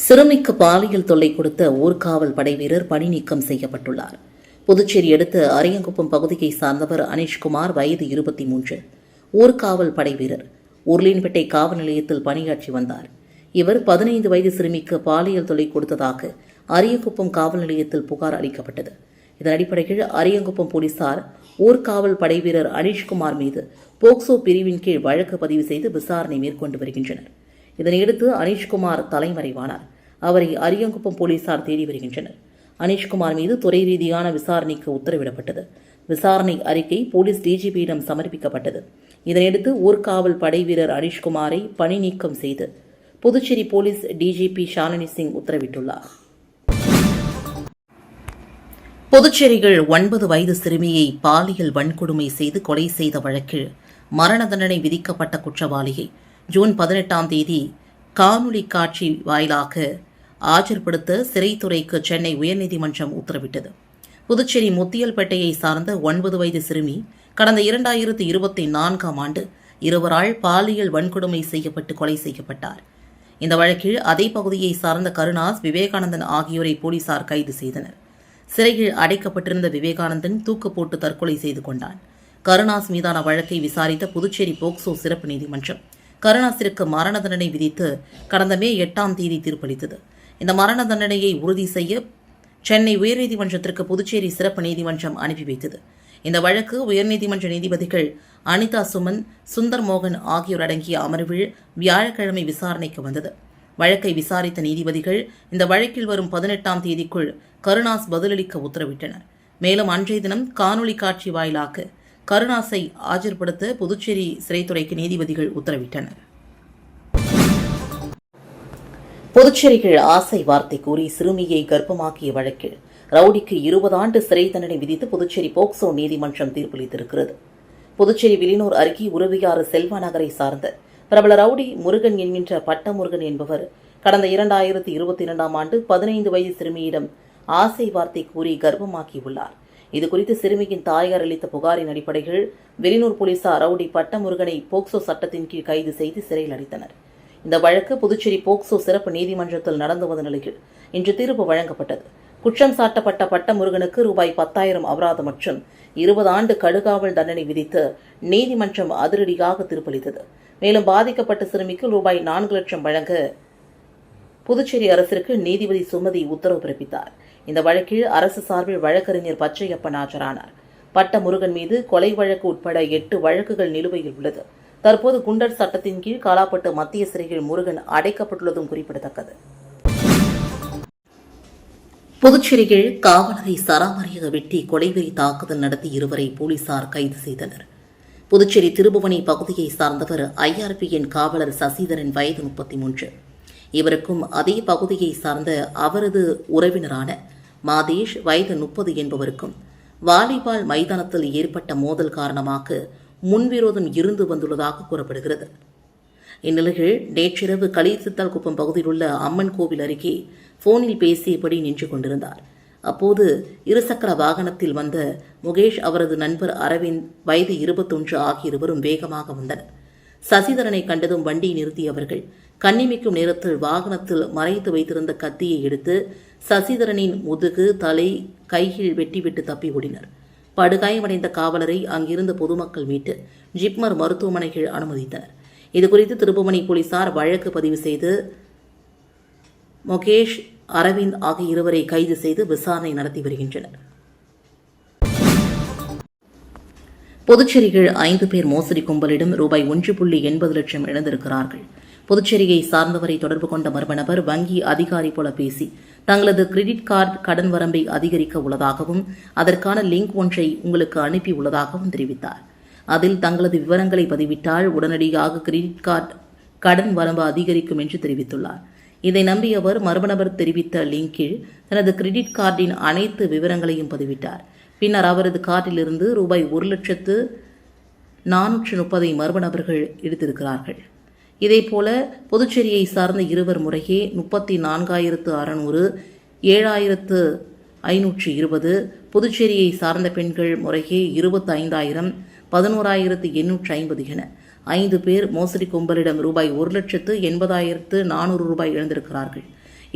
சிறுமிக்கு பாலியல் தொல்லை கொடுத்த ஊர்காவல் படை வீரர் பணி நீக்கம் செய்யப்பட்டுள்ளார். புதுச்சேரி அடுத்த அரியங்குப்பம் பகுதியை சார்ந்தவர் அனீஷ்குமார், வயது 23. ஊர்காவல் படை வீரர். உருளின்பேட்டை காவல் நிலையத்தில் பணியாற்றி வந்தார். இவர் 15 வயது சிறுமிக்கு பாலியல் தொல்லை கொடுத்ததாக அரியங்குப்பம் காவல் நிலையத்தில் புகார் அளிக்கப்பட்டது. இதன் அடிப்படையில் அரியங்குப்பம் போலீசார் ஊர்காவல் படை வீரர் அனீஷ்குமார் மீது போக்சோ பிரிவின் கீழ் வழக்கு பதிவு செய்து விசாரணை மேற்கொண்டு வருகின்றனர். இதனையடுத்து அனீஷ்குமார் தலைமறைவானார். அவரை அரியங்குப்பம் போலீசார் தேடி வருகின்றனர். அனீஷ்குமார் மீது துறை ரீதியான விசாரணைக்கு உத்தரவிடப்பட்டது. விசாரணை அறிக்கை போலீஸ் டிஜிபியிடம் சமர்ப்பிக்கப்பட்டது. இதனையடுத்து ஊர்காவல் படை வீரர் அனீஷ்குமாரை பணி நீக்கம் செய்து புதுச்சேரி போலீஸ் டிஜிபி ஷாலினி சிங் உத்தரவிட்டுள்ளார். புதுச்சேரியில் 9 வயது சிறுமியை பாலியல் வன்கொடுமை செய்து கொலை செய்த வழக்கில் மரண தண்டனை விதிக்கப்பட்ட குற்றவாளியை ஜூன் 18ஆம் தேதி காணொலி காட்சி வாயிலாக ஆஜர்படுத்த சிறைத்துறைக்கு சென்னை உயர்நீதிமன்றம் உத்தரவிட்டது. புதுச்சேரி முத்தியல்பேட்டையை சார்ந்த 9 வயது சிறுமி கடந்த 2024ஆம் ஆண்டு இருவரால் பாலியல் வன்கொடுமை செய்யப்பட்டு கொலை செய்யப்பட்டார். இந்த வழக்கில் அதே பகுதியை சார்ந்த கருணாஸ், விவேகானந்தன் ஆகியோரை போலீசார் கைது செய்தனர். சிறையில் அடைக்கப்பட்டிருந்த விவேகானந்தன் தூக்கு போட்டு தற்கொலை செய்து கொண்டான். கருணாஸ் மீதான வழக்கை விசாரித்த புதுச்சேரி போக்சோ சிறப்பு நீதிமன்றம் கருணாஸிற்கு மரண தண்டனை விதித்து கடந்த மே 8ஆம் தேதி தீர்ப்பளித்தது. இந்த மரண தண்டனையை உறுதி செய்ய சென்னை உயர்நீதிமன்றத்திற்கு புதுச்சேரி சிறப்பு நீதிமன்றம் அனுப்பி வைத்தது. இந்த வழக்கு உயர்நீதிமன்ற நீதிபதிகள் அனிதா சுமன், சுந்தர் மோகன் ஆகியோர் அடங்கிய அமர்வில் வியாழக்கிழமை விசாரணைக்கு வந்தது. வழக்கை விசாரித்த நீதிபதிகள் இந்த வழக்கில் வரும் 18ஆம் தேதிக்குள் கருணாஸ் பதிலளிக்க உத்தரவிட்டனர். மேலும் அன்றைய தினம் காணொலி காட்சி வாயிலாக கருணாஸை ஆஜர்படுத்த புதுச்சேரி சிறைத்துறைக்கு நீதிபதிகள் உத்தரவிட்டனர். புதுச்சேரியில் ஆசை வார்த்தை கூறி சிறுமியை கர்ப்பமாக்கிய வழக்கில் ரவுடிக்கு 20 ஆண்டு சிறை தண்டனை விதித்து புதுச்சேரி போக்சோ நீதிமன்றம் தீர்ப்பளித்திருக்கிறது. புதுச்சேரி வில்லியனூர் அருகே உறவியாறு செல்வா நகரை சார்ந்த பிரபல ரவுடி முருகன் என்கின்ற பட்டமுருகன் என்பவர் கடந்த 2022ஆம் ஆண்டு 15 வயது சிறுமியிடம் ஆசை வார்த்தை கூறி கர்ப்பமாக்கியுள்ளார். இதுகுறித்து சிறுமியின் தாயார் அளித்த புகாரின் அடிப்படையில் வில்லியனூர் போலீசார் ரவுடி பட்டமுருகனை போக்சோ சட்டத்தின் கீழ் கைது செய்து சிறையில் அடைத்தனர். இந்த வழக்கு புதுச்சேரி போக்சோ சிறப்பு நீதிமன்றத்தில் நடந்து வந்த நிலையில் இன்று தீர்ப்பு வழங்கப்பட்டது. குற்றம் சாட்டப்பட்ட பட்டமுருகனுக்கு ரூபாய் 10,000 அபராதம் மற்றும் 20 ஆண்டு கடுகாவல் தண்டனை விதித்து நீதிமன்றம் அதிரடியாக தீர்ப்பளித்தது. மேலும் பாதிக்கப்பட்ட சிறுமிக்கு ரூபாய் 4 லட்சம் வழங்க புதுச்சேரி அரசிற்கு நீதிபதி சுமதி உத்தரவு பிறப்பித்தார். இந்த வழக்கில் அரசு சார்பில் வழக்கறிஞர் பச்சையப்பன் ஆஜரானார். பட்டமுருகன் மீது கொலை வழக்கு உட்பட 8 வழக்குகள் நிலுவையில் உள்ளது. தற்போது குண்டர் சட்டத்தின் கீழ் காலாப்பட்டு மத்திய சிறையில் முருகன் அடைக்கப்பட்டுள்ளதும் குறிப்பிடத்தக்கது. புதுச்சேரியில் காவலரை சராமரியாக வெட்டி கொலைவெறி தாக்குதல் நடத்தி 2 போலீசார் கைது செய்தனர். புதுச்சேரி திருபுவனை பகுதியை சார்ந்தவர் IRPN காவலர் சசிதரன், வயது 33. இவருக்கும் அதே பகுதியை சார்ந்த அவரது உறவினரான மாதேஷ், வயது 30 என்பவருக்கும் வாலிபால் மைதானத்தில் ஏற்பட்ட மோதல் காரணமாக முன்விரோதம் இருந்து வந்துள்ளதாக கூறப்படுகிறது. இந்நிலையில் நேற்றிரவு களிசித்தால் குப்பம் பகுதியில் உள்ள அம்மன் கோவில் அருகே போனில் பேசியபடி நின்று கொண்டிருந்தார். அப்போது இருசக்கர வாகனத்தில் வந்த முகேஷ், அவரது நண்பர் அரவிந்த், வயது 21 ஆகிய இருவரும் வேகமாக வந்தனர். சசிதரனை கண்டதும் வண்டியை நிறுத்தியவர்கள் கண்ணிமைக்கும் நேரத்தில் வாகனத்தில் மறைத்து வைத்திருந்த கத்தியை எடுத்து சசிதரனின் முதுகு, தலை, கையில் வெட்டிவிட்டு தப்பி ஓடினர். படுகாயமடைந்த காவலரை அங்கிருந்த பொதுமக்கள் மீட்டு ஜிப்மர் மருத்துவமனையில் அனுமதித்தனர். இதுகுறித்து திருபுவனை போலீசார் வழக்கு பதிவு செய்து முகேஷ், அரவிந்த் ஆகிய இருவரை கைது செய்து விசாரணை நடத்தி வருகின்றனர். புதுச்சேரியில் 5 பேர் மோசடி கும்பலிடம் ரூபாய் 1.80 லட்சம் இழந்திருக்கிறார்கள். புதுச்சேரியை சார்ந்தவரை தொடர்பு கொண்ட மர்ம நபர் வங்கி அதிகாரி போல பேசி தங்களது கிரெடிட் கார்டு கடன் வரம்பை அதிகரிக்க உள்ளதாகவும் அதற்கான லிங்க் ஒன்றை உங்களுக்கு அனுப்பி உள்ளதாகவும் தெரிவித்தார். அதில் தங்களது விவரங்களை பதிவிட்டால் உடனடியாக கிரெடிட் கார்டு கடன் வரம்பு அதிகரிக்கும் என்று தெரிவித்துள்ளார். இதை நம்பிய அவர் மர்ம நபர் தெரிவித்த லிங்கில் தனது கிரெடிட் கார்டின் அனைத்து விவரங்களையும் பதிவிட்டார். பின்னர் அவரது கார்டிலிருந்து ரூபாய் 1,430,000 மர்ம நபர்கள் எடுத்திருக்கிறார்கள். இதேபோல புதுச்சேரியை சார்ந்த 2 முறையே 34,600, 7,520, புதுச்சேரியை சார்ந்த பெண்கள் முறையே 25,000, 11,850 என 5 பேர் மோசடி கும்பலிடம் ரூபாய் 1,80,400 இழந்திருக்கிறார்கள்.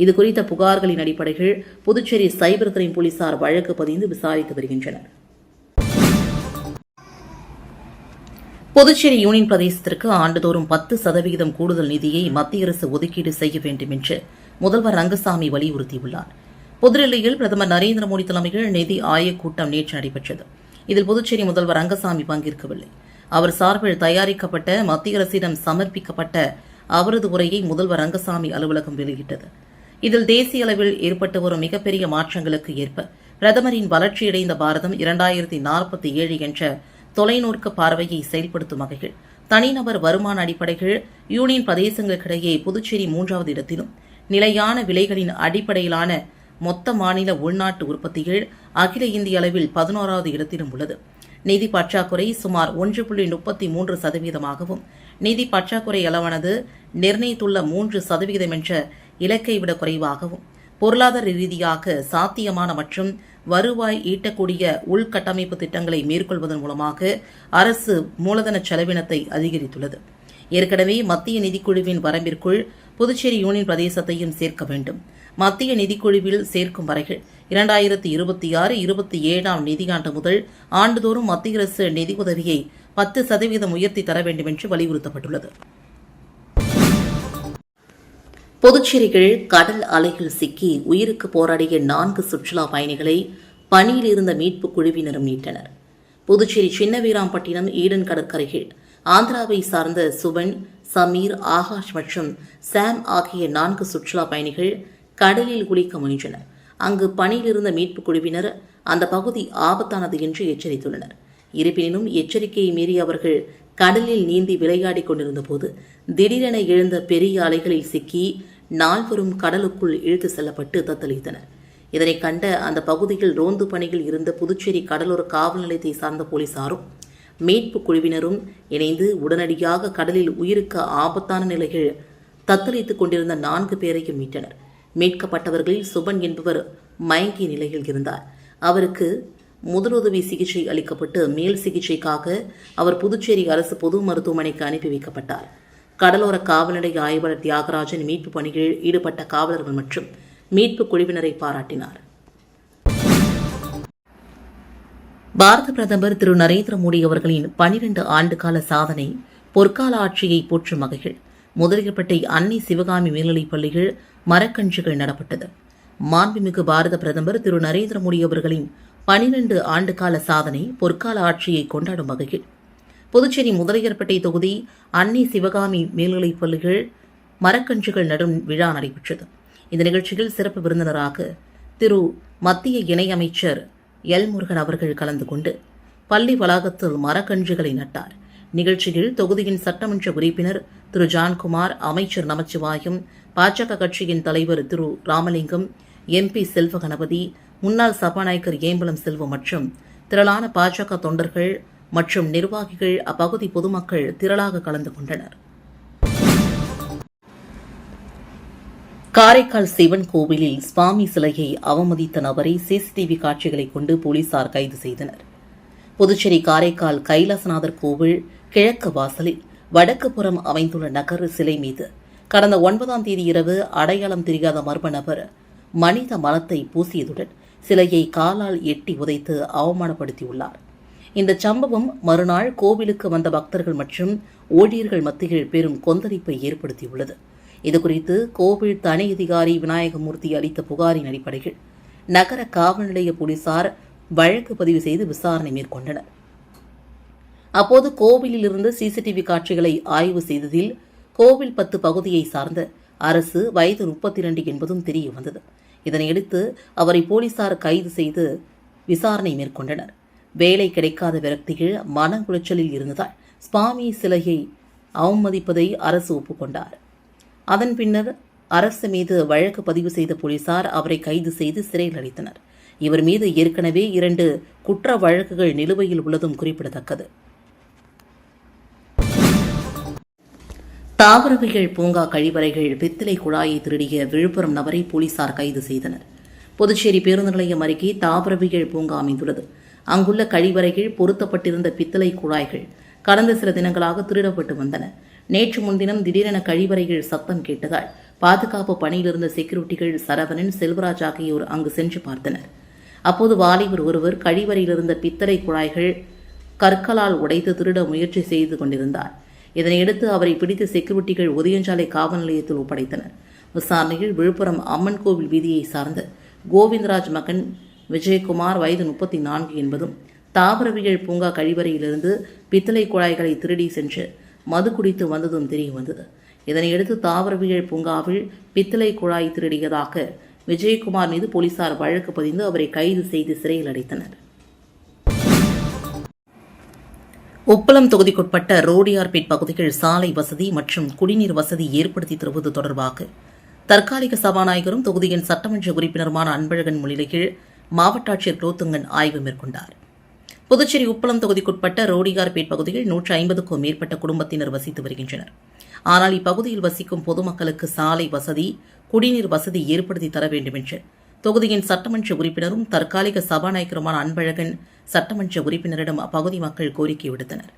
இதுகுறித்த புகார்களின் அடிப்படையில் புதுச்சேரி சைபர் கிரைம் போலீசார் வழக்கு பதிந்து விசாரித்து வருகின்றனர். புதுச்சேரி யூனியன் பிரதேசத்திற்கு ஆண்டுதோறும் 10% கூடுதல் நிதியை மத்திய அரசு ஒதுக்கீடு செய்ய வேண்டும் என்று முதல்வர் ரங்கசாமி வலியுறுத்தியுள்ளார். புதுடில்லியில் பிரதமர் நரேந்திர மோடி தலைமையில் நிதி ஆயோக் கூட்டம் நேற்று நடைபெற்றது. இதில் புதுச்சேரி முதல்வர் ரங்கசாமி பங்கேற்கவில்லை. அவர் சார்பில் தயாரிக்கப்பட்ட மத்திய அரசிடம் சமர்ப்பிக்கப்பட்ட அவரது உரையை முதல்வர் ரங்கசாமி அலுவலகம் வெளியிட்டது. இதில் தேசிய அளவில் ஏற்பட்டு வரும் மிகப்பெரிய மாற்றங்களுக்கு ஏற்ப பிரதமரின் வளர்ச்சியடைந்த பாரதம் 2047 என்ற தொலைநோக்கு பார்வையை செயல்படுத்தும் வகையில் தனிநபர் வருமான அடிப்படையில் யூனியன் பிரதேசங்களுக்கிடையே புதுச்சேரி 3வது இடத்திலும், நிலையான விலைகளின் அடிப்படையிலான மொத்த மாநில உள்நாட்டு உற்பத்தியில் அகில இந்திய அளவில் 11வது இடத்திலும் உள்ளது. நிதி பற்றாக்குறை சுமார் 1.33%, நிதி பற்றாக்குறை அளவானது நிர்ணயித்துள்ள 3% என்ற இலக்கை விட குறைவாகவும், பொருளாதார ரீதியாக சாத்தியமான மற்றும் வருவாய் ஈட்டக்கூடிய உள்கட்டமைப்பு திட்டங்களை மேற்கொள்வதன் மூலமாக அரசு மூலதன செலவினத்தை அதிகரித்துள்ளது. ஏற்கனவே மத்திய நிதிக்குழுவின் வரம்பிற்குள் புதுச்சேரி யூனியன் பிரதேசத்தையும் சேர்க்க வேண்டும். மத்திய நிதிக்குழுவில் சேர்க்கும் வரையில் 2026-27 நிதியாண்டு முதல் ஆண்டுதோறும் மத்திய அரசு நிதி உதவியை 10% உயர்த்தி தர வேண்டும் என்று வலியுறுத்தப்பட்டுள்ளது. புதுச்சேரியில் கடல் அலையில் சிக்கி உயிருக்கு போராடிய 4 சுற்றுலா பயணிகளை பணியில் இருந்த மீட்புக் குழுவினரும் மீட்டனர். புதுச்சேரி சின்னவீராம்பட்டினம் ஈடன் கடற்கரையில் ஆந்திராவை சார்ந்த சுபன், சமீர், ஆகாஷ் மற்றும் சாம் ஆகிய 4 சுற்றுலா பயணிகள் கடலில் குளிக்க முயன்றனர். அங்கு பணியில் இருந்த மீட்புக் குழுவினர் அந்த பகுதி ஆபத்தானது என்று எச்சரித்துள்ளனர். இருப்பினும் எச்சரிக்கையை மீறி அவர்கள் கடலில் நீந்தி விளையாடிக் கொண்டிருந்த போது திடீரென எழுந்த பெரிய அலைகளில் சிக்கி 4 கடலுக்குள் இழுத்து செல்லப்பட்டு தத்தளித்தனர். இதனை கண்ட அந்த பகுதியில் ரோந்து பணியில் இருந்த புதுச்சேரி கடலோர காவல் நிலையத்தை சார்ந்த போலீசாரும் மீட்பு குழுவினரும் இணைந்து உடனடியாக கடலில் உயிருக்கு ஆபத்தான நிலையில் தத்தளித்துக் கொண்டிருந்த 4 பேரையும் மீட்டனர். மீட்கப்பட்டவர்களில் சுபன் என்பவர் மயங்கிய நிலையில் இருந்தார். அவருக்கு முதலுதவி சிகிச்சை அளிக்கப்பட்டு மேல் சிகிச்சைக்காக அவர் புதுச்சேரி அரசு பொது மருத்துவமனைக்கு அனுப்பி வைக்கப்பட்டார். கடலோர காவல் நிலைய ஆய்வாளர் தியாகராஜன் மீட்பு பணிகளில் ஈடுபட்ட காவலர்கள் மற்றும் மீட்பு குழுவினரை பாராட்டினார். பாரத பிரதமர் திரு நரேந்திர மோடி அவர்களின் 12 ஆண்டுகால சாதனை பொற்கால ஆட்சியை போற்றும் வகையில் முதலியப்பட்டை அன்னை சிவகாமி மேல்நிலைப் பள்ளியில் மரக்கன்றுகள் நடப்பட்டது. மாண்புமிகு பாரத பிரதமர் திரு நரேந்திர மோடி அவர்களின் 12 ஆண்டுகால சாதனை பொற்கால ஆட்சியை கொண்டாடும் வகையில் புதுச்சேரி முதலியார்பேட்டை தொகுதி அன்னை சிவகாமி மேல்நிலைப் பள்ளிகள் மரக்கன்றுகள் நடும் விழா நடைபெற்றது. இந்த நிகழ்ச்சியில் சிறப்பு விருந்தினராக திரு மத்திய இணையமைச்சர் எல் முருகன் அவர்கள் கலந்து கொண்டு பள்ளி வளாகத்தில் மரக்கன்றுகளை நட்டார். நிகழ்ச்சியில் தொகுதியின் சட்டமன்ற உறுப்பினர் திரு ஜான்குமார், அமைச்சர் நமச்சிவாயம், பாஜக கட்சியின் தலைவர் திரு ராமலிங்கம், MP செல்வ கணபதி, முன்னாள் சபாநாயகர் ஏம்பலம் செல்வம் மற்றும் திரளான பாஜக தொண்டர்கள் மற்றும் நிர்வாகிகள் அப்பகுதி பொதுமக்கள் திரளாக கலந்து கொண்டனர். காரைக்கால் சிவன் கோவிலில் சுவாமி சிலையை அவமதித்த நபரை CCTV காட்சிகளை கொண்டு போலீசார் கைது செய்தனர். புதுச்சேரி காரைக்கால் கைலாசநாதர் கோவில் கிழக்கு வாசலில் வடக்கு புறம் அமைந்துள்ள நகர சிலை மீது கடந்த 9ஆம் தேதி இரவு அடையாளம் தெரியாத மர்ம நபர் மனித மலத்தை பூசியதுடன் சிலையை காலால் எட்டி உதைத்து அவமானப்படுத்தியுள்ளார். இந்த சம்பவம் மறுநாள் கோவிலுக்கு வந்த பக்தர்கள் மற்றும் ஊழியர்கள் மத்தியில் பெரும் கொந்தளிப்பை ஏற்படுத்தியுள்ளது. இதுகுறித்து கோவில் தனி அதிகாரி விநாயகமூர்த்தி அளித்த புகாரின் அடிப்படையில் நகர காவல் நிலைய போலீசார் வழக்கு பதிவு செய்து விசாரணை மேற்கொண்டனர். அப்போது கோவிலில் இருந்து CCTV காட்சிகளை ஆய்வு செய்ததில் கோவில் 10 பகுதியை சார்ந்த அரசு வயது 32 என்பதும் தெரிய வந்தது. இதனையடுத்து அவரை போலீசார் கைது செய்து விசாரணை மேற்கொண்டனர். வேலை கிடைக்காத விரக்தியில் மன உளைச்சலில் இருந்ததால் சுவாமி சிலையை அவமதிப்பதை அரசு ஒப்புக்கொண்டார். அதன் பின்னர் அரசு மீது வழக்கு பதிவு செய்த போலீசார் அவரை கைது செய்து சிறையில் அடைத்தனர். இவர் மீது ஏற்கனவே 2 குற்ற வழக்குகள் நிலுவையில் உள்ளதும் குறிப்பிடத்தக்கது. தாவரவியல் பூங்கா கழிவறைகள் பித்தளை குழாயை திருடிய விழுப்புரம் நபரை போலீசார் கைது செய்தனர். புதுச்சேரி பேருந்து நிலையம் அருகே தாவரவியல் பூங்கா அமைந்துள்ளது. அங்குள்ள கழிவறைகள் பொருத்தப்பட்டிருந்த பித்தளை குழாய்கள் கடந்த சில தினங்களாக திருடப்பட்டு வந்தன. நேற்று முன்தினம் திடீரென கழிவறையில் சத்தம் கேட்டதால் பாதுகாப்பு பணியில் இருந்த செக்யூரிட்டிகள் சரவணன், செல்வராஜ் ஆகியோர் அங்கு சென்று பார்த்தனர். அப்போது வாலிபர் ஒருவர் கழிவறையில் இருந்த பித்தளை குழாய்கள் கற்களால் உடைத்து திருட முயற்சி செய்து கொண்டிருந்தார். இதனையடுத்து அவரை பிடித்து செக்யூரிட்டிகள் உதயஞ்சாலை காவல் நிலையத்தில் ஒப்படைத்தனர். விசாரணையில் விழுப்புரம் அம்மன் கோவில் வீதியை சார்ந்த கோவிந்தராஜ் மகன் விஜயகுமார் வயது 34 என்பதும் தாவரவியல் பூங்கா கழிவறையிலிருந்து பித்தளை குழாய்களை திருடி சென்று மது குடித்து வந்ததும் தெரியவந்தது. இதனையடுத்து தாவரவியல் பூங்காவில் பித்தளை குழாய் திருடியதாக விஜயகுமார் மீது போலீசார் வழக்கு பதிந்து அவரை கைது செய்து சிறையில் அடைத்தனர். உப்பளம் தொகுதிக்குட்பட்ட ரோடியார்பேட் பகுதியில் சாலை வசதி மற்றும் குடிநீர் வசதி ஏற்படுத்தி தருவது தொடர்பாக தற்காலிக சபாநாயகரும் தொகுதியின் சட்டமன்ற உறுப்பினருமான அன்பழகன் முன்னிலையில் மாவட்ட ஆட்சியர் குலோத்துங்கன் ஆய்வு மேற்கொண்டார். புதுச்சேரி உப்பளம் தொகுதிக்குட்பட்ட ரோடியார்பேட் பகுதியில் 150க்கும் மேற்பட்ட குடும்பத்தினர் வசித்து வருகின்றனர். ஆனால் இப்பகுதியில் வசிக்கும் பொதுமக்களுக்கு சாலை வசதி, குடிநீர் வசதி ஏற்படுத்தி தர வேண்டும் என்று தொகுதியின் சட்டமன்ற உறுப்பினரும் தற்காலிக சபாநாயகருமான அன்பழகன் சட்டமன்ற உறுப்பினரிடம் அப்பகுதி மக்கள் கோரிக்கை விடுத்தனர்.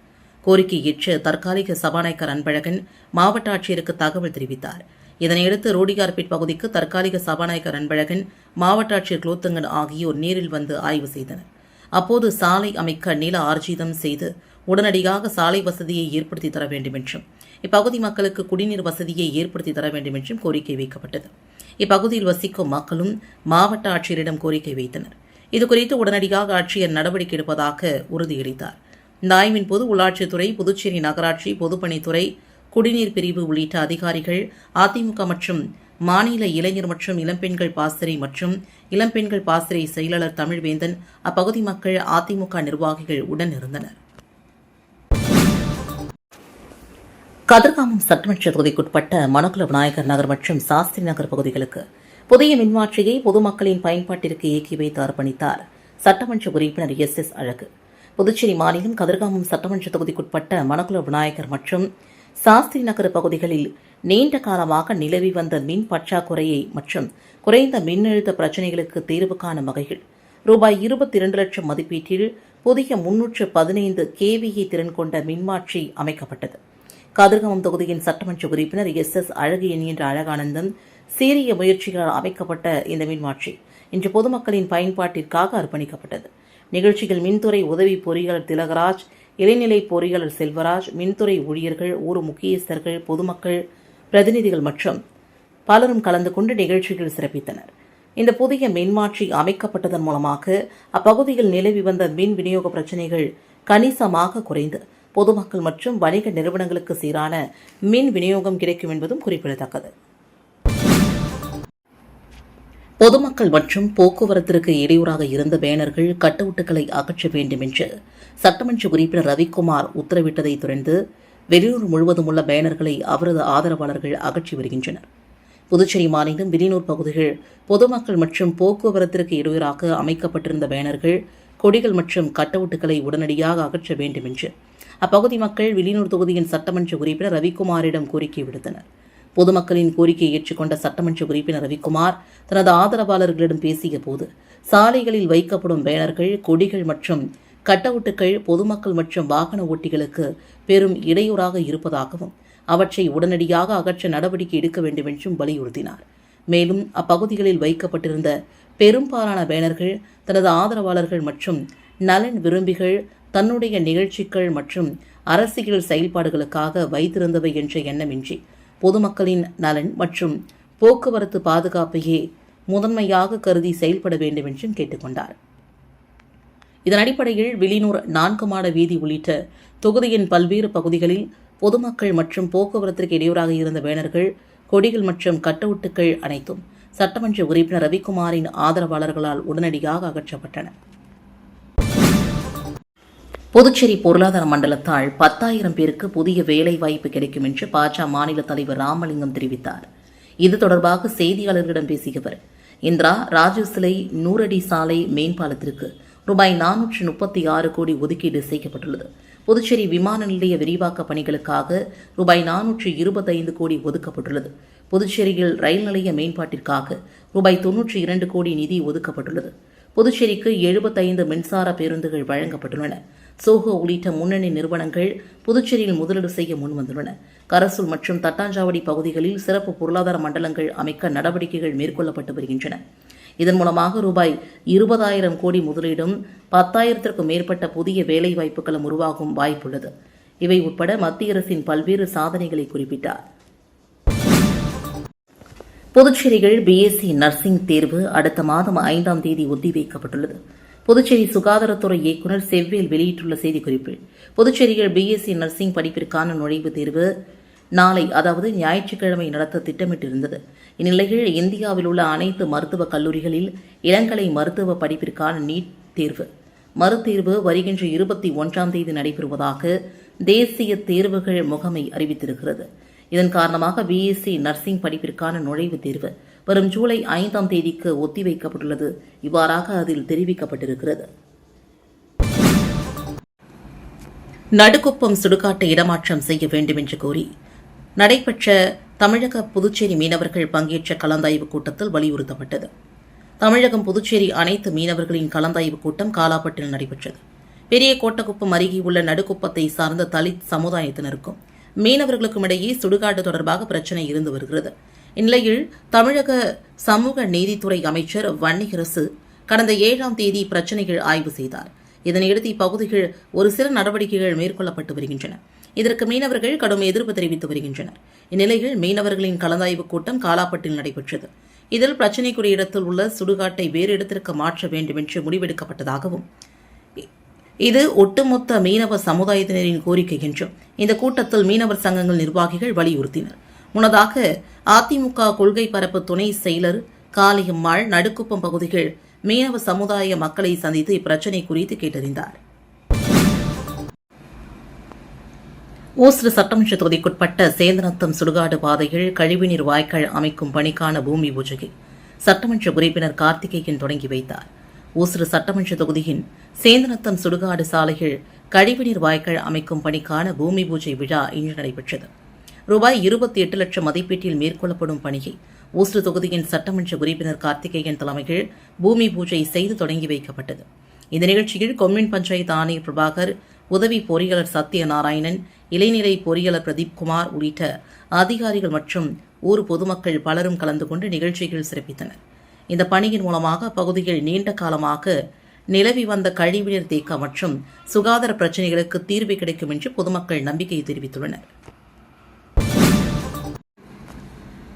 கோரிக்கை ஏற்ற தற்காலிக சபாநாயகர் அன்பழகன் மாவட்ட ஆட்சியருக்கு தகவல் தெரிவித்தார். இதனையடுத்து ரோடியார்பேட் பகுதிக்கு தற்காலிக சபாநாயகர் அன்பழகன், மாவட்ட ஆட்சியர் குலோத்துங்கன் ஆகியோர் நேரில் வந்து ஆய்வு செய்தனர். அப்போது சாலை அமைக்க நில ஆர்ஜிதம் செய்து உடனடியாக சாலை வசதியை ஏற்படுத்தி தர வேண்டும் என்றும் இப்பகுதி மக்களுக்கு குடிநீர் வசதியை ஏற்படுத்தி தர வேண்டும் என்றும் கோரிக்கை வைக்கப்பட்டது. இப்பகுதியில் வசிக்கும் மக்களும் மாவட்ட ஆட்சியரிடம் கோரிக்கை வைத்தனர். இதுகுறித்து உடனடியாக ஆட்சியர் நடவடிக்கை எடுப்பதாக உறுதியளித்தார். இந்த ஆய்வின் போது உள்ளாட்சித்துறை, புதுச்சேரி நகராட்சி பொதுப்பணித்துறை, குடிநீர் பிரிவு உள்ளிட்ட அதிகாரிகள், அதிமுக மற்றும் மாநில இளைஞர் மற்றும் இளம்பெண்கள் பாசறை மற்றும் இளம்பெண்கள் பாசறை செயலாளர் தமிழ்வேந்தன், அப்பகுதி மக்கள், அதிமுக நிர்வாகிகள் உடன் இருந்தனர். கதிர்காமம் சட்டமன்ற தொகுதிக்குட்பட்ட மணக்குள விநாயகர் நகர் மற்றும் சாஸ்திரி நகர் பகுதிகளுக்கு புதிய மின்மாற்றியை பொதுமக்களின் பயன்பாட்டிற்கு இயக்கி வைத்து அர்ப்பணித்தார் சட்டமன்ற உறுப்பினர் SS அழகு. புதுச்சேரி மாநிலம் கதிர்காமம் சட்டமன்ற தொகுதிக்குட்பட்ட மணக்குள விநாயகர் மற்றும் சாஸ்திரி நகர் பகுதிகளில் நீண்ட காலமாக நிலவி வந்த மின் பற்றாக்குறையை மற்றும் குறைந்த மின்னழுத்த பிரச்சினைகளுக்கு தீர்வு காணும் வகையில் ரூபாய் 22 லட்சம் மதிப்பீட்டில் புதிய 315 kVA திறன் கொண்ட மின்மாற்றி அமைக்கப்பட்டது. கதிர்காமம் தொகுதியின் சட்டமன்ற உறுப்பினர் SS அழகு என்கின்ற அழகானந்தம் சீரிய முயற்சிகளால் அமைக்கப்பட்ட இந்த மின்மாற்றி இன்று பொதுமக்களின் பயன்பாட்டிற்காக அர்ப்பணிக்கப்பட்டது. நிகழ்ச்சியில் மின்துறை உதவி பொறியாளர் திலகராஜ், இளைநிலை பொறியாளர் செல்வராஜ், மின்துறை ஊழியர்கள், ஊர் முக்கியஸ்தர்கள், பொதுமக்கள் பிரதிநிதிகள் மற்றும் பலரும் கலந்து கொண்டு நிகழ்ச்சிகள் சிறப்பித்தனர். இந்த புதிய மின்மாற்றி அமைக்கப்பட்டதன் மூலமாக அப்பகுதியில் நிலவி வந்த மின் விநியோக பிரச்சினைகள் கணிசமாக குறைந்து பொதுமக்கள் மற்றும் வணிக நிறுவனங்களுக்கு சீரான மின் விநியோகம் கிடைக்கும் என்பதும் குறிப்பிடத்தக்கது. பொதுமக்கள் மற்றும் போக்குவரத்திற்கு இடையூறாக இருந்த பேனர்கள், கட்டவுட்டுகளை அகற்ற வேண்டும் என்று சட்டமன்ற உறுப்பினர் ரவிக்குமார் உத்தரவிட்டதை தொடர்ந்து வெளியூர் முழுவதும் உள்ள பேனர்களை அவரது ஆதரவாளர்கள் அகற்றி வருகின்றனர். புதுச்சேரி மாநிலம் வெளியூர் பகுதிகள் பொதுமக்கள் மற்றும் போக்குவரத்திற்கு இடையூறாக அமைக்கப்பட்டிருந்த பேனர்கள், கொடிகள் மற்றும் கட்டவுட்டுகளை உடனடியாக அகற்ற வேண்டும் என்று அப்பகுதி மக்கள் வெளியூர் தொகுதியின் சட்டமன்ற உறுப்பினர் ரவிக்குமாரிடம் கோரிக்கை விடுத்தனர். பொதுமக்களின் கோரிக்கையை ஏற்றுக்கொண்ட சட்டமன்ற உறுப்பினர் ரவிக்குமார் தனது ஆதரவாளர்களிடம் பேசிய போது, சாலைகளில் வைக்கப்படும் பேனர்கள், கொடிகள் மற்றும் கட்டவுட்டுகள் பொதுமக்கள் மற்றும் வாகன ஓட்டிகளுக்கு பெரும் இடையூறாக இருப்பதாகவும் அவற்றை உடனடியாக அகற்ற நடவடிக்கை எடுக்க வேண்டும் என்றும் வலியுறுத்தினார். மேலும் அப்பகுதிகளில் வைக்கப்பட்டிருந்த பெரும்பாலான பேனர்கள் தனது ஆதரவாளர்கள் மற்றும் நலன் விரும்பிகள் தன்னுடைய நிகழ்ச்சிகள் மற்றும் அரசியல் செயல்பாடுகளுக்காக வைத்திருந்தவை என்ற எண்ணமின்றி பொதுமக்களின் நலன் மற்றும் போக்குவரத்து பாதுகாப்பையே முதன்மையாக கருதி செயல்பட வேண்டும் என்றும் கேட்டுக்கொண்டார். இதன் அடிப்படையில் வெளியூர் 4 மாட வீதி உள்ளிட்ட தொகுதியின் பல்வேறு பகுதிகளில் பொதுமக்கள் மற்றும் போக்குவரத்திற்கு இடையூறாக இருந்த பேனர்கள், கொடிகள் மற்றும் கட்டவுட்டுகள் அனைத்தும் சட்டமன்ற உறுப்பினர் ரவிக்குமாரின் ஆதரவாளர்களால் உடனடியாக அகற்றப்பட்டன. புதுச்சேரி பொருளாதார மண்டலத்தால் 10,000 பேருக்கு புதிய வேலைவாய்ப்பு கிடைக்கும் என்று பாஜக மாநில தலைவர் ராமலிங்கம் தெரிவித்தார். இது தொடர்பாக செய்தியாளர்களிடம் பேசிய அவர், இந்திரா ராஜீவ் சிலை 100 அடி சாலை மேம்பாலத்திற்கு ரூபாய் 436 கோடி ஒதுக்கீடு செய்யப்பட்டுள்ளது. புதுச்சேரி விமான நிலைய விரிவாக்க பணிகளுக்காக ரூபாய் 425 கோடி ஒதுக்கப்பட்டுள்ளது. புதுச்சேரியில் ரயில் நிலைய மேம்பாட்டிற்காக ரூபாய் 92 கோடி நிதி ஒதுக்கப்பட்டுள்ளது. புதுச்சேரிக்கு 75 மின்சார பேருந்துகள் வழங்கப்பட்டுள்ளன. சோஹோ உள்ளிட்ட முன்னணி நிறுவனங்கள் புதுச்சேரியில் முதலீடு செய்ய முன்வந்துள்ளன. கரசூல் மற்றும் தட்டாஞ்சாவடி பகுதிகளில் சிறப்பு பொருளாதார மண்டலங்கள் அமைக்க நடவடிக்கைகள் மேற்கொள்ளப்பட்டு வருகின்றன. இதன் மூலமாக ரூபாய் 20,000 கோடி முதலீடும் 10,000த்திற்கும் மேற்பட்ட புதிய வேலைவாய்ப்புகளும் உருவாகும் வாய்ப்புள்ளது. இவை உட்பட மத்திய அரசின் பல்வேறு சாதனைகளை குறிப்பிட்டார். புதுச்சேரியில் பிஎஸ்சி நர்சிங் தேர்வு அடுத்த மாதம் 5ஆம் தேதி ஒத்திவைக்கப்பட்டுள்ளது. புதுச்சேரி சுகாதாரத்துறை இயக்குநர் செவ்வேல் வெளியிட்டுள்ள செய்திக்குறிப்பில், புதுச்சேரியில் பிஎஸ்சி நர்சிங் படிப்பிற்கான நுழைவுத் தேர்வு நாளை, அதாவது ஞாயிற்றுக்கிழமை நடத்த திட்டமிட்டிருந்தது. இந்நிலையில் இந்தியாவில் உள்ள அனைத்து மருத்துவக் கல்லூரிகளில் இளங்கலை மருத்துவ படிப்பிற்கான நீட் தேர்வு மறுதேர்வு வருகின்ற 21ஆம் தேதி நடைபெறுவதாக தேசிய தேர்வுகள் முகமை அறிவித்திருக்கிறது. இதன் காரணமாக பிஎஸ்சி நர்சிங் படிப்பிற்கான நுழைவுத் தேர்வு வரும் ஜூலை 5ஆம் தேதிக்கு ஒத்திவைக்கப்பட்டுள்ளது. இவ்வாறாக அதில் தெரிவிக்கப்பட்டிருக்கிறது. நடுக்குப்பம் சுடுகாட்டை இடமாற்றம் செய்ய வேண்டும் என்று கோரி நடைபெற்ற தமிழக புதுச்சேரி மீனவர்கள் பங்கேற்ற கலந்தாய்வு கூட்டத்தில் வலியுறுத்தப்பட்டது. தமிழகம் புதுச்சேரி அனைத்து மீனவர்களின் கலந்தாய்வு கூட்டம் காலாப்பட்டில் நடைபெற்றது. பெரிய கோட்டக்குப்பம் அருகே உள்ள நடுக்குப்பத்தை சார்ந்த தலித் சமுதாயத்தினருக்கும் மீனவர்களுக்கும் இடையே சுடுகாடு தொடர்பாக பிரச்சினை இருந்து வருகிறது. இந்நிலையில் தமிழக சமூக நீதித்துறை அமைச்சர் வன்னியரசு கடந்த 7ஆம் தேதி பிரச்சினைகள் ஆய்வு செய்தார். இதனையடுத்து இப்பகுதிகள் ஒரு சில நடவடிக்கைகள் மேற்கொள்ளப்பட்டு வருகின்றன. இதற்கு மீனவர்கள் கடும் எதிர்ப்பு தெரிவித்து வருகின்றனர். இந்நிலையில் மீனவர்களின் கலந்தாய்வு கூட்டம் காலாப்பட்டில் நடைபெற்றது. இதில் பிரச்சினைக்குரிய இடத்தில் உள்ள சுடுகாட்டை வேறு இடத்திற்கு மாற்ற வேண்டும் என்று முடிவெடுக்கப்பட்டதாகவும், இது ஒட்டுமொத்த மீனவ சமுதாயத்தினரின் கோரிக்கை என்றும் இந்த கூட்டத்தில் மீனவர் சங்கங்கள் நிர்வாகிகள் வலியுறுத்தினர். முன்னதாக அதிமுக கொள்கை பரப்பு துணை செயலர் காளியம்மாள் நடுக்குப்பம் பகுதிகள் மீனவ சமுதாய மக்களை சந்தித்து இப்பிரச்சினை குறித்து கேட்டறிந்தார். ஓசூர் சட்டமன்ற தொகுதிக்குட்பட்ட சேந்தநத்தம் சுடுகாடு பாதையில் கழிவுநீர் வாய்க்கால் அமைக்கும் பணிக்கான பூமி பூஜையை சட்டமன்ற உறுப்பினர் கார்த்திகேயன் தொடங்கி வைத்தார். ஓசூர் சட்டமன்ற தொகுதியின் சேந்தநத்தம் சுடுகாடு சாலையில் கழிவுநீர் வாய்க்கால் அமைக்கும் பணிக்கான பூமி பூஜை விழா இன்று நடைபெற்றது. ரூபாய் 28 லட்சம் மதிப்பீட்டில் மேற்கொள்ளப்படும் பணியை ஓசூர் தொகுதியின் சட்டமன்ற உறுப்பினர் கார்த்திகேயன் தலைமையில் பூமி பூஜை செய்து தொடங்கி வைக்கப்பட்டது. இந்த நிகழ்ச்சியில் கொம்யூன் பஞ்சாயத்து ஆணையர் பிரபாகர், உதவி பொறியாளர் சத்யநாராயணன், இளைநிலை பொறியாளர் பிரதீப்குமார் உள்ளிட்ட அதிகாரிகள் மற்றும் ஊர் பொதுமக்கள் பலரும் கலந்து கொண்டு நிகழ்ச்சிகள் சிறப்பித்தனர். இந்த பணியின் மூலமாக அப்பகுதியில் நீண்ட காலமாக நிலவி வந்த கழிவுநீர் தேக்கம் மற்றும் சுகாதார பிரச்சினைகளுக்கு தீர்வு கிடைக்கும் என்று பொதுமக்கள் நம்பிக்கை தெரிவித்துள்ளனர்.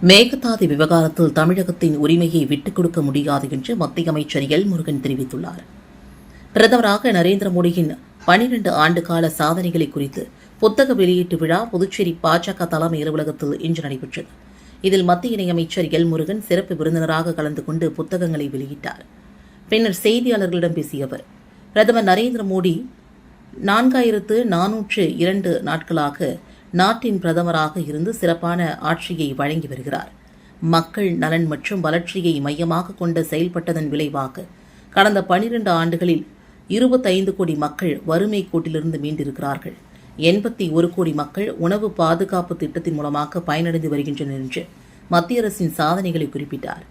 மேகதாது விவகாரத்தில் தமிழகத்தின் உரிமையை விட்டுக் கொடுக்க முடியாது என்று மத்திய அமைச்சர் எல் முருகன் தெரிவித்துள்ளார். பிரதமராக நரேந்திர மோடியின் 12 ஆண்டுகால சாதனைகளை குறித்து புத்தக வெளியீட்டு விழா புதுச்சேரி பாஜக தலைமை அலுவலகத்தில் இன்று நடைபெற்றது. இதில் மத்திய இணையமைச்சர் எல் முருகன் சிறப்பு விருந்தினராக கலந்து கொண்டு புத்தகங்களை வெளியிட்டார். பின்னர் செய்தியாளர்களிடம் பேசிய அவர், பிரதமர் நரேந்திர மோடி 4402 நாட்களாக நாட்டின் பிரதமராக இருந்து சிறப்பான ஆட்சியை வழங்கி வருகிறார். மக்கள் நலன் மற்றும் வளர்ச்சியை மையமாக கொண்டு செயல்பட்டதன் விளைவாக கடந்த 12 ஆண்டுகளில் 25 கோடி மக்கள் வறுமை கோட்டிலிருந்து மீண்டிருக்கிறார்கள். 81 கோடி மக்கள் உணவு பாதுகாப்பு திட்டத்தின் மூலமாக பயனடைந்து வருகின்றனர் என்று மத்திய அரசின் சாதனைகளை குறிப்பிட்டார்.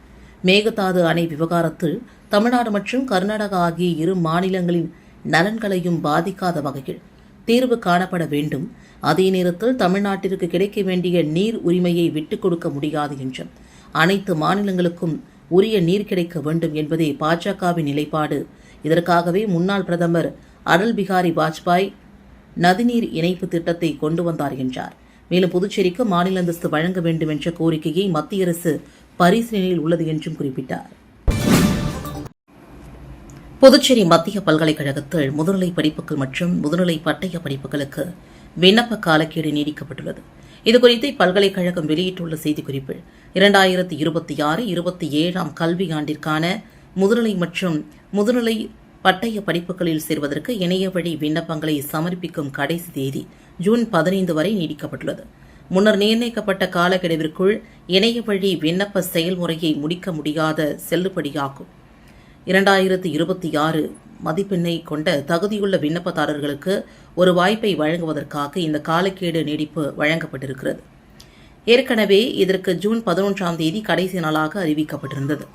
மேகதாது அணை விவகாரத்தில் தமிழ்நாடு மற்றும் கர்நாடகா ஆகிய இரு மாநிலங்களின் நலன்களையும் பாதிக்காத வகையில் தீர்வு காணப்பட வேண்டும். அதே நேரத்தில் தமிழ்நாட்டிற்கு கிடைக்க வேண்டிய நீர் உரிமையை விட்டுக் கொடுக்க முடியாது என்றும் அனைத்து மாநிலங்களுக்கும் உரிய நீர் கிடைக்க வேண்டும் என்பதே பாஜகவின் நிலைப்பாடு. இதற்காகவே முன்னாள் பிரதமர் அடல் பிகாரி வாஜ்பாய் நதிநீர் இணைப்பு திட்டத்தை கொண்டு வந்தார் என்றார். மேலும் புதுச்சேரிக்கு மாநில அந்தஸ்து வழங்க வேண்டும் என்ற கோரிக்கையை மத்திய அரசு பரிசீலனையில் உள்ளது என்றும் குறிப்பிட்டார். புதுச்சேரி மத்திய பல்கலைக்கழகத்தில் முதுநிலை படிப்புகள் மற்றும் முதுநிலை பட்டய படிப்புகளுக்கு விண்ணப்ப காலக்கெடு நீடிக்கப்பட்டுள்ளது. இதுகுறித்து இப்பல்கலைக்கழகம் வெளியிட்டுள்ள செய்திக்குறிப்பில் 2026-27 கல்வியாண்டிற்கான முதுநிலை மற்றும் முதுநிலை பட்டய படிப்புகளில் சேர்வதற்கு இணைய வழி விண்ணப்பங்களை சமர்ப்பிக்கும் கடைசி தேதி ஜூன் 15 வரை நீடிக்கப்பட்டுள்ளது. முன்னர் நிர்ணயிக்கப்பட்ட காலக்கெடுவிற்குள் இணைய வழி விண்ணப்ப செயல்முறையை முடிக்க முடியாத செல்லுபடியாகும். 2026 மதிப்பெண்ணை கொண்ட தகுதியுள்ள விண்ணப்பதாரர்களுக்கு ஒரு வாய்ப்பை வழங்குவதற்காக இந்த காலக்கெடு நீடிப்பு வழங்கப்பட்டிருக்கிறது. ஏற்கனவே இதற்கு ஜூன் 11ஆம் தேதி கடைசி நாளாக அறிவிக்கப்பட்டிருந்தது.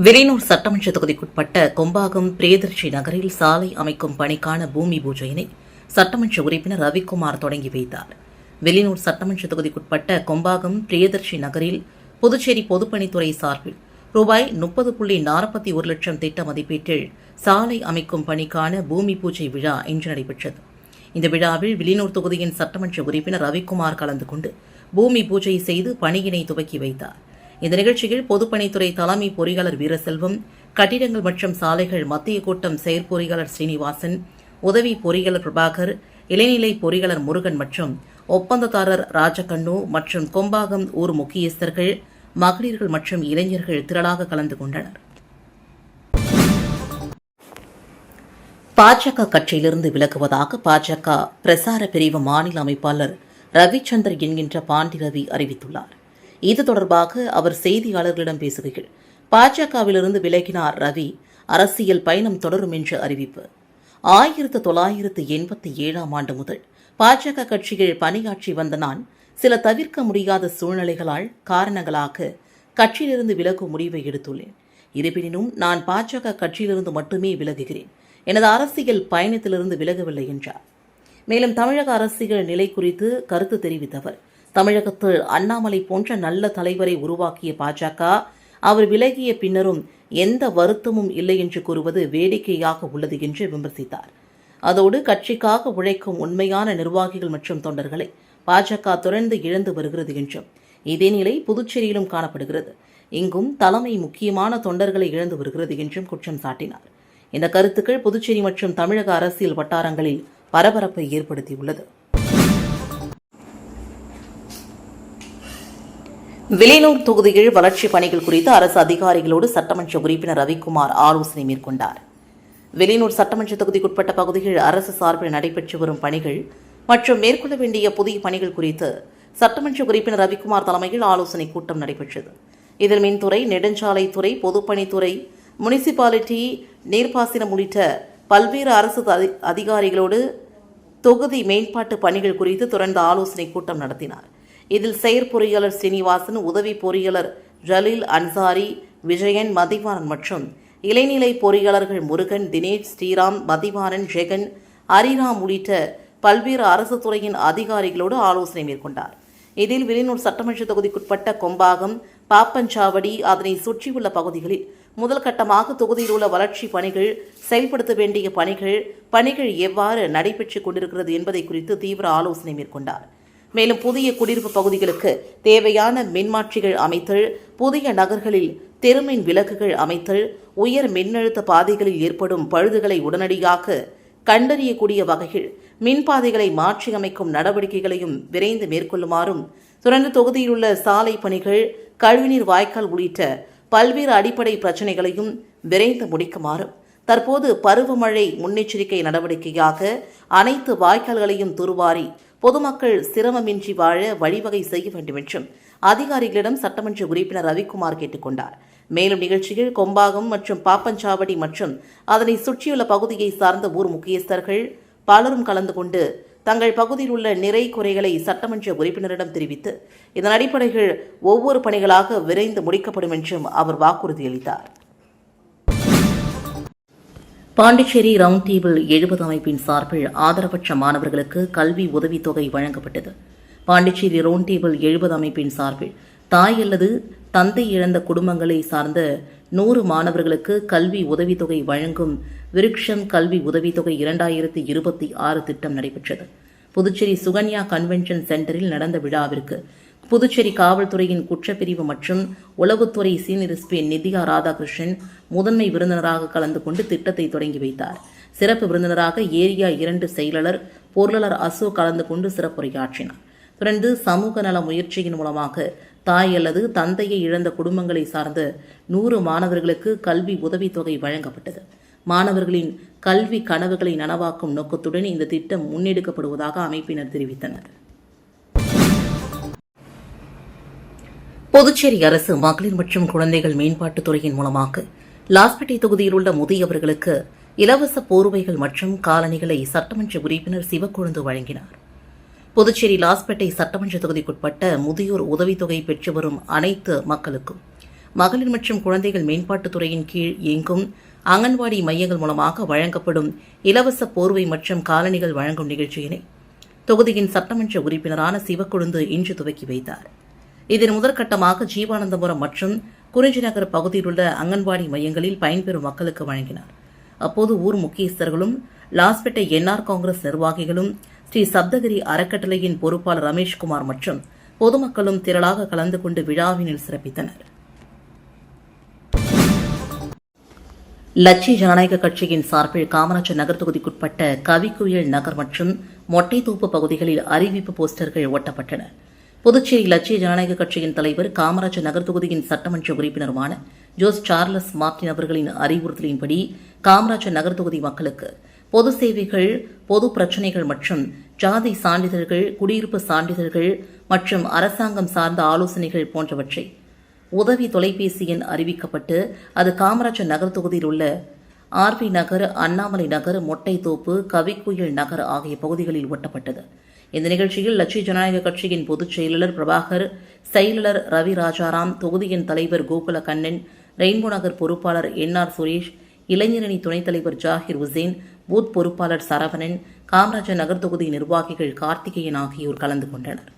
வில்லியனூர் சட்டமன்ற தொகுதிக்குட்பட்ட கொம்பாகம் பிரியதர்ஷி நகரில் சாலை அமைக்கும் பணிக்கான பூமி பூஜையினை சட்டமன்ற உறுப்பினர் ரவிக்குமார் தொடங்கி வைத்தார். வெளியூர் சட்டமன்ற தொகுதிக்குட்பட்ட கொம்பாகம் பிரியதர்ஷி நகரில் புதுச்சேரி பொதுப்பணித்துறை சார்பில் ரூபாய் 30.41 லட்சம் திட்ட மதிப்பீட்டில் சாலை அமைக்கும் பணிக்கான பூமி பூஜை விழா இன்று நடைபெற்றது. இந்த விழாவில் வெளியூர் தொகுதியின் சட்டமன்ற உறுப்பினர் ரவிக்குமார் கலந்து கொண்டு பூமி பூஜை செய்து பணியினை துவக்கி வைத்தார். இந்த நிகழ்ச்சியில் பொதுப்பணித்துறை தலைமை பொறியாளர் வீரசெல்வம், கட்டிடங்கள் மற்றும் சாலைகள் மத்திய கூட்டம் செயற்பொறியாளர் ஸ்ரீனிவாசன், உதவி பொறியாளர் பிரபாகர், இளைநிலை பொறியாளர் முருகன் மற்றும் ஒப்பந்ததாரர் ராஜகண்ணு மற்றும் கொம்பாகம் ஊர் முக்கியஸ்தர்கள், மகளிர்கள் மற்றும் இளைஞர்கள் திரளாக கலந்து கொண்டனர். பாஜக கட்சியிலிருந்து விலகுவதாக பாஜக பிரசார பிரிவு மாநில அமைப்பாளர் ரவிச்சந்தர் என்கின்ற பாண்டி ரவி அறிவித்துள்ளார். இது தொடர்பாக அவர் செய்தியாளர்களிடம் பேசுகையில், பாஜகவிலிருந்து விலகினார் ரவி, அரசியல் பயணம் தொடரும் என்று அறிவிப்பு. 1987ஆம் ஆண்டு முதல் பாஜக கட்சியில் பணியாற்றி வந்த நான் சில தவிர்க்க முடியாத சூழ்நிலைகளால் காரணங்களாக கட்சியிலிருந்து விலகும் முடிவை எடுத்துள்ளேன். இருப்பினும் நான் பாஜக கட்சியிலிருந்து மட்டுமே விலகுகிறேன். எனது அரசியல் பயணத்திலிருந்து விலகவில்லை என்றார். மேலும் தமிழக அரசியல் நிலை குறித்து கருத்து தெரிவித்த அவர், தமிழகத்தில் அண்ணாமலை போன்ற நல்ல தலைவரை உருவாக்கிய பாஜக அவர் விலகிய பின்னரும் எந்த வருத்தமும் இல்லை என்று கூறுவது வேடிக்கையாக உள்ளது என்று விமர்சித்தார். அதோடு கட்சிக்காக உழைக்கும் உண்மையான நிர்வாகிகள் மற்றும் தொண்டர்களை பாஜக தொடர்ந்து இழந்து வருகிறது என்றும், இதே நிலை புதுச்சேரியிலும் காணப்படுகிறது, இங்கும் தலைமை முக்கியமான தொண்டர்களை இழந்து வருகிறது என்றும் குற்றம் சாட்டினார். இந்த கருத்துக்கள் புதுச்சேரி மற்றும் தமிழக அரசியல் வட்டாரங்களில் பரபரப்பை ஏற்படுத்தியுள்ளது. வெளியூர் தொகுதியில் வளர்ச்சிப் பணிகள் குறித்து அரசு அதிகாரிகளோடு சட்டமன்ற உறுப்பினர் ரவிக்குமார் ஆலோசனை மேற்கொண்டார். வெளியூர் சட்டமன்ற தொகுதிக்குட்பட்ட பகுதியில் அரசு சார்பில் நடைபெற்று வரும் பணிகள் மற்றும் மேற்கொள்ள வேண்டிய புதிய பணிகள் குறித்து சட்டமன்ற உறுப்பினர் ரவிக்குமார் தலைமையில் ஆலோசனைக் கூட்டம் நடைபெற்றது. இதில் மின்துறை, நெடுஞ்சாலைத்துறை, பொதுப்பணித்துறை, முனிசிபாலிட்டி, நீர்ப்பாசனம் உள்ளிட்ட பல்வேறு அரசு அதிகாரிகளோடு தொகுதி மேம்பாட்டு பணிகள் குறித்து தொடர்ந்து ஆலோசனைக் கூட்டம் நடத்தினார். இதில் செயற்பொறியாளர் ஸ்ரீனிவாசன், உதவி பொறியாளர் ஜலீல், அன்சாரி, விஜயன், மதிவாணன் மற்றும் இளைநிலை பொறியாளர்கள் முருகன், தினேஷ், ஸ்ரீராம், மதிவாணன், ஜெகன், ஹரிராம் உள்ளிட்ட பல்வேறு அரசு துறையின் அதிகாரிகளோடு ஆலோசனை மேற்கொண்டார். இதில் வெளியூர் சட்டமன்ற தொகுதிக்குட்பட்ட கொம்பாகம், பாப்பஞ்சாவடி, அதனை சுற்றியுள்ள பகுதிகளில் முதல் கட்டமாக தொகுதியில் உள்ள வளர்ச்சி பணிகள், செயல்படுத்த வேண்டிய பணிகள் எவ்வாறு நடைபெற்றுக் கொண்டிருக்கிறது என்பதை குறித்து தீவிர ஆலோசனை மேற்கொண்டார். மேலும் புதிய குடியிருப்பு பகுதிகளுக்கு தேவையான மின்மாற்றிகள் அமைத்தல், புதிய நகர்களில் தெருமின் விளக்குகள் அமைத்தல், உயர் மின்னழுத்த பாதைகளில் ஏற்படும் பழுதுகளை உடனடியாக கண்டறியக்கூடிய வகையில் மின்பாதைகளை மாற்றியமைக்கும் நடவடிக்கைகளையும் விரைந்து மேற்கொள்ளுமாறும், தொடர்ந்து தொகுதியில் உள்ள சாலை பணிகள், கழிவுநீர் வாய்க்கால் உள்ளிட்ட பல்வேறு அடிப்படை பிரச்சினைகளையும் விரைந்து முடிக்குமாறும், தற்போது பருவமழை முன்னெச்சரிக்கை நடவடிக்கையாக அனைத்து வாய்க்கால்களையும் துருவாரி பொதுமக்கள் சிரமமின்றி வாழ வழிவகை செய்ய வேண்டும் என்றும் அதிகாரிகளிடம் சட்டமன்ற உறுப்பினர் ரவிக்குமார் கேட்டுக் கொண்டார். மேலும் நிகழ்ச்சியில் கொம்பாகம் மற்றும் பாப்பஞ்சாவடி மற்றும் அதனை சுற்றியுள்ள பகுதியை சார்ந்த ஊர் முக்கியஸ்தர்கள் பலரும் கலந்து கொண்டு தங்கள் பகுதியில் உள்ள நிறை குறைகளை சட்டமன்ற உறுப்பினரிடம் தெரிவித்து இதன் அடிப்படையில் ஒவ்வொரு பணிகளாக விரைந்து முடிக்கப்படும் என்றும் அவர் வாக்குறுதியளித்தார். பாண்டிச்சேரி ரவுண்ட் டேபிள் 70 அமைப்பின் சார்பில் ஆதரவற்ற மாணவர்களுக்கு கல்வி உதவித்தொகை வழங்கப்பட்டது. பாண்டிச்சேரி ரவுண்ட் டேபிள் 70 அமைப்பின் சார்பில் தாய் அல்லது தந்தை இழந்த குடும்பங்களை சார்ந்த 100 மாணவர்களுக்கு கல்வி உதவித்தொகை வழங்கும் விருட்சம் கல்வி உதவித்தொகை 2026 திட்டம் நடைபெற்றது. புதுச்சேரி சுகன்யா கன்வென்ஷன் சென்டரில் நடந்த விழாவிற்கு புதுச்சேரி காவல்துறையின் குற்றப்பிரிவு மற்றும் உளவுத்துறை சீனியர் எஸ்பி நித்யா ராதாகிருஷ்ணன் முதன்மை விருந்தினராக கலந்து கொண்டு திட்டத்தை தொடங்கி வைத்தார். சிறப்பு விருந்தினராக ஏரியா 2 செயலாளர் பொருளாளர் அசோக் கலந்து கொண்டு சிறப்புரையாற்றினார். தொடர்ந்து சமூக நல முயற்சியின் மூலமாக தாய் அல்லது தந்தையை இழந்த குடும்பங்களை சார்ந்த 100 மாணவர்களுக்கு கல்வி உதவித்தொகை வழங்கப்பட்டது. மாணவர்களின் கல்வி கனவுகளை நனவாக்கும் நோக்கத்துடன் இந்த திட்டம் முன்னெடுக்கப்படுவதாக அமைப்பினர் தெரிவித்தனர். புதுச்சேரி அரசு மகளிர் மற்றும் குழந்தைகள் மேம்பாட்டுத் துறையின் மூலமாக லாஸ்பேட்டை தொகுதியில் உள்ள முதியவர்களுக்கு இலவச போர்வைகள் மற்றும் காலணிகளை சட்டமன்ற உறுப்பினர் சிவக்கொழுந்து வழங்கினார். புதுச்சேரி லாஸ்பேட்டை சட்டமன்ற தொகுதிக்குட்பட்ட முதியோர் உதவித்தொகை பெற்று வரும் அனைத்து மக்களுக்கும் மகளிர் மற்றும் குழந்தைகள் மேம்பாட்டுத் துறையின் கீழ் இயங்கும் அங்கன்வாடி மையங்கள் மூலமாக வழங்கப்படும் இலவச போர்வை மற்றும் காலணிகள் வழங்கும் நிகழ்ச்சியினை தொகுதியின் சட்டமன்ற உறுப்பினரான சிவக்கொழுந்து இன்று துவக்கி வைத்தார். இதன் முதற்கட்டமாக ஜீவானந்தபுரம் மற்றும் குறிஞ்சிநகர் பகுதியில் உள்ள அங்கன்வாடி மையங்களில் பயன்பெறும் மக்களுக்கு வழங்கினார். அப்போது ஊர் முக்கியஸ்தர்களும் லாஸ்பேட்டை என்ஆர் காங்கிரஸ் நிர்வாகிகளும் ஸ்ரீ சப்தகிரி அறக்கட்டளையின் பொறுப்பாளர் ரமேஷ்குமார் மற்றும் பொதுமக்களும் திரளாக கலந்து கொண்டு விழாவினில் சிறப்பித்தனர். லட்சிய ஜனநாயக கட்சியின் சார்பில் காமராஜர் நகர் தொகுதிக்குட்பட்ட கவிக்குயில் நகர் மற்றும் மொட்டைத்தோப்பு பகுதிகளில் அறிவிப்பு போஸ்டர்கள் ஒட்டப்பட்டன. புதுச்சேரி லட்சிய ஜனநாயக கட்சியின் தலைவர் காமராஜர் நகர் தொகுதியின் சட்டமன்ற உறுப்பினருமான ஜோஸ் சார்லஸ் மார்டின் அவர்களின் அறிவுறுத்தலின்படி காமராஜர் நகர் தொகுதி மக்களுக்கு பொது சேவைகள், பொது பிரச்சினைகள் மற்றும் ஜாதி சான்றிதழ்கள், குடியிருப்பு சான்றிதழ்கள் மற்றும் அரசாங்கம் சார்ந்த ஆலோசனைகள் போன்றவற்றை உதவி தொலைபேசி எண் அறிவிக்கப்பட்டு அது காமராஜர் நகர் தொகுதியில் உள்ள ஆர்வி நகர், அண்ணாமலை நகர், மொட்டைத்தோப்பு, கவிக்குயில் நகர் ஆகிய பகுதிகளில் ஒட்டப்பட்டது. இந்த நிகழ்ச்சியில் லட்சிய ஜனநாயக கட்சியின் பொதுச் செயலாளர் பிரபாகர், செயலாளர் ரவி ராஜாராம், தொகுதியின் தலைவர் கோகுல கண்ணன், ரெயின்போ நகர் பொறுப்பாளர் என்ஆர் சுரேஷ், இளைஞரணி துணைத் தலைவர் ஜாகிர் உசேன், பூத் பொறுப்பாளர் சரவணன், காமராஜர் நகர் தொகுதி நிர்வாகிகள் கார்த்திகேயன் ஆகியோர் கலந்து கொண்டனர்.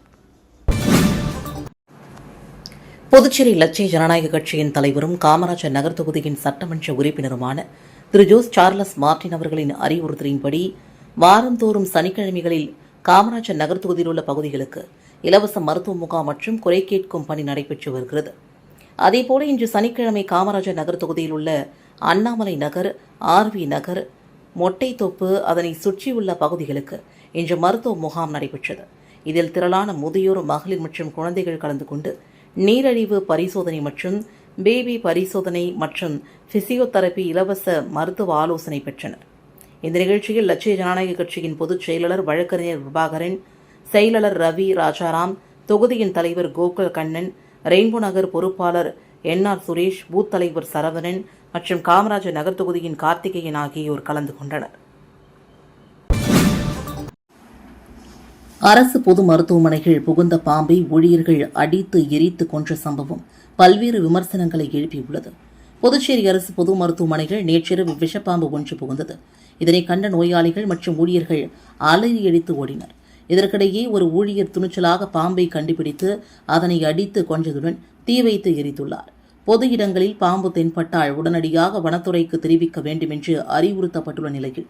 புதுச்சேரி லட்சிய ஜனநாயக கட்சியின் தலைவரும் காமராஜர் நகர் தொகுதியின் சட்டமன்ற உறுப்பினருமான திரு ஜோஸ் சார்லஸ் மார்டின் அவர்களின் அறிவுறுத்தலின்படி வாரந்தோறும் சனிக்கிழமைகளில் காமராஜர் நகர் தொகுதியில் உள்ள பகுதிகளுக்கு இலவச மருத்துவ முகாம் மற்றும் குறை கேட்கும் பணி நடைபெற்று வருகிறது. அதேபோல இன்று சனிக்கிழமை காமராஜர் நகர் தொகுதியில் உள்ள அண்ணாமலை நகர், ஆர்வி நகர், மொட்டைத்தோப்பு அதனை சுற்றியுள்ள பகுதிகளுக்கு இன்று மருத்துவ முகாம் நடைபெற்றது. இதில் திரளான முதியோர், மகளிர் மற்றும் குழந்தைகள் கலந்து கொண்டு நீரிழிவு பரிசோதனை மற்றும் பேபி பரிசோதனை மற்றும் பிசியோதெரபி இலவச மருத்துவ ஆலோசனை பெற்றனர். இந்த நிகழ்ச்சியில் லட்சிய ஜனநாயக கட்சியின் பொதுச் செயலாளர் வழக்கறிஞர் பிரபாகரன், செயலாளர் ரவி ராஜாராம், தொகுதியின் தலைவர் கோகுல கண்ணன், ரெயின்போ நகர் பொறுப்பாளர் என்ஆர் சுரேஷ், பூத் தலைவர் சரவணன் மற்றும் காமராஜர் நகர் தொகுதியின் கார்த்திகேயன் ஆகியோர் கலந்து கொண்டனர். அரசு பொது மருத்துவமனைகள் புகுந்த பாம்பை ஊழியர்கள் அடித்து எரித்து கொன்ற சம்பவம் பல்வேறு விமர்சனங்களை எழுப்பியுள்ளது. புதுச்சேரி அரசு பொது மருத்துவமனைகள் நேற்றிரவு விஷப்பாம்பு ஒன்று புகுந்தது. இதனை கண்ட நோயாளிகள் மற்றும் ஊழியர்கள் அலறி அடித்து ஓடினர். இதற்கிடையே ஒரு ஊழியர் துணிச்சலாக பாம்பை கண்டுபிடித்து அதனை அடித்து கொன்றதுடன் தீ வைத்து எரித்துள்ளார். பொது இடங்களில் பாம்பு தென்பட்டால் உடனடியாக வனத்துறைக்கு தெரிவிக்க வேண்டும் என்று அறிவுறுத்தப்பட்டுள்ள நிலையில்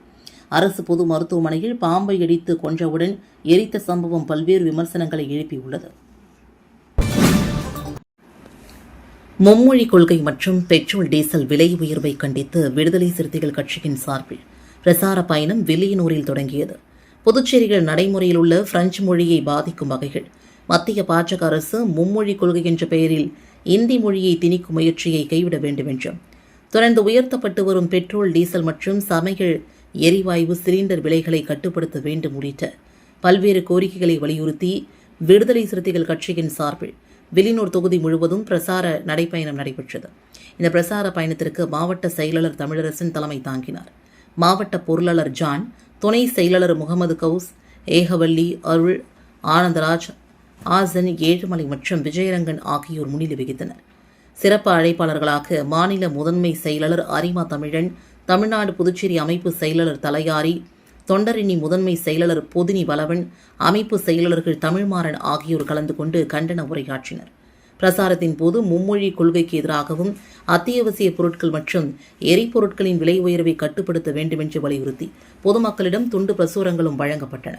அரசு பொது மருத்துவமனையில் பாம்பை அடித்து கொன்றவுடன் எரித்த சம்பவம் பல்வேறு விமர்சனங்களை எழுப்பியுள்ளது. மும்மொழி கொள்கை மற்றும் பெட்ரோல், டீசல் விலை உயர்வை கண்டித்து விடுதலை சிறுத்தைகள் கட்சியின் சார்பில் பிரசார பயணம் வில்லியனூரில் தொடங்கியது. புதுச்சேரியில் நடைமுறையில் உள்ள பிரெஞ்சு மொழியை பாதிக்கும் வகையில் மத்திய பாஜக அரசு மும்மொழி கொள்கை என்ற பெயரில் இந்தி மொழியை திணிக்கும் முயற்சியை கைவிட வேண்டும் என்றும், தொடர்ந்து உயர்த்தப்பட்டு வரும் பெட்ரோல், டீசல் மற்றும் சமையல் எரிவாயு சிலிண்டர் விலைகளை கட்டுப்படுத்த வேண்டும் உள்ளிட்ட பல்வேறு கோரிக்கைகளை வலியுறுத்தி விடுதலை சிறுத்தைகள் கட்சியின் சார்பில் வில்லியனூர் தொகுதி முழுவதும் பிரசார நடைப்பயணம் நடைபெற்றது. இந்த பிரசார பயணத்திற்கு மாவட்ட செயலாளர் தமிழரசன் தலைமை தாங்கினார். மாவட்ட பொருளாளர் ஜான், துணை செயலாளர் முகமது கவுஸ், ஏகவல்லி, அருள், ஆனந்தராஜ், ஆசன், ஏழுமலை மற்றும் விஜயரங்கன் ஆகியோர் முன்னிலை வகித்தனர். சிறப்பு அழைப்பாளர்களாக மாநில முதன்மை செயலாளர் அரிமா தமிழன், தமிழ்நாடு புதுச்சேரி அமைப்பு செயலாளர் தலையாரி, தொண்டரணி முதன்மை செயலாளர் பொதினி வளவன், அமைப்பு செயலாளர்கள் தமிழ்மாறன் ஆகியோர் கலந்து கொண்டு கண்டன உரையாற்றினர். பிரசாரத்தின் போது மும்மொழி கொள்கைக்கு எதிராகவும் அத்தியாவசிய பொருட்கள் மற்றும் எரிபொருட்களின் விலை உயர்வை கட்டுப்படுத்த வேண்டும் என்று வலியுறுத்தி பொதுமக்களிடம் துண்டு பிரசுரங்களும் வழங்கப்பட்டன.